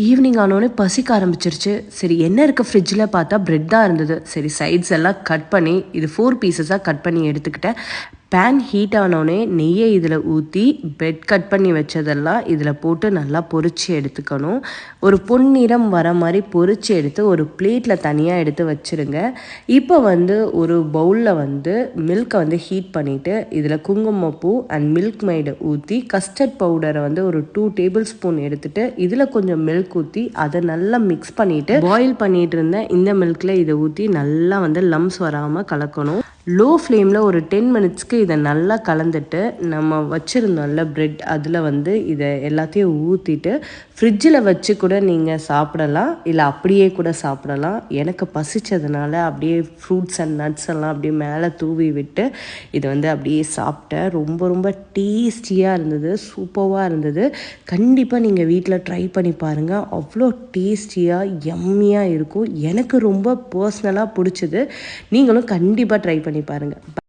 Evening ஆனோடனே பசிக்க ஆரம்பிச்சிருச்சு. சரி என்ன இருக்குது ஃப்ரிட்ஜில் பார்த்தா பிரெட் தான் இருந்தது. சரி சைட்ஸ் எல்லாம் கட் பண்ணி இது 4 பீசஸாக கட் பண்ணி எடுத்துக்கிட்டேன். பேன் ஹீட் ஆனோடனே நெய்யை இதில் ஊற்றி பிரெட் கட் பண்ணி வச்சதெல்லாம் இதில் போட்டு நல்லா பொரிச்சு எடுத்துக்கணும். ஒரு பொன்னிறம் வர மாதிரி பொரிச்சு எடுத்து ஒரு பிளேட்டில் தனியாக எடுத்து வச்சுருங்க. இப்போ ஒரு பவுலில் மில்கை ஹீட் பண்ணிவிட்டு இதில் குங்குமப்பூ அண்ட் மில்க் மைடை ஊற்றி கஸ்டர்ட் பவுடரை ஒரு 2 டேபிள் ஸ்பூன் எடுத்துகிட்டு இதில் கொஞ்சம் மில்க் ஊற்றி அதை நல்லா மிக்ஸ் பண்ணிவிட்டு பாயில் பண்ணிகிட்டு இருந்தேன் இந்த மில்கில் இதை ஊற்றி நல்லா லம்ஸ் வராமல் கலக்கணும். லோ ஃப்ளேமில் ஒரு 10 மினிட்ஸ்க்கு இதை நல்லா கலந்துட்டு நம்ம வச்சுருந்தோம்ல பிரெட் அதில் இதை எல்லாத்தையும் ஊற்றிட்டு ஃப்ரிட்ஜில் வச்சு கூட நீங்கள் சாப்பிடலாம், இல்லை அப்படியே கூட சாப்பிடலாம். எனக்கு பசிச்சதுனால அப்படியே ஃப்ரூட்ஸ் அண்ட் நட்ஸ் எல்லாம் அப்படியே மேலே தூவி விட்டு இதை அப்படியே சாப்பிட்டேன். ரொம்ப ரொம்ப டேஸ்டியாக இருந்தது, சூப்பராக இருந்தது. கண்டிப்பாக நீங்கள் வீட்டில் ட்ரை பண்ணி பாருங்கள். அவ்வளோ டேஸ்டியாக யம்மியாக இருக்கும். எனக்கு ரொம்ப பர்சனலாக பிடிச்சது. நீங்களும் கண்டிப்பாக ட்ரை பண்ணி பாருங்கள்.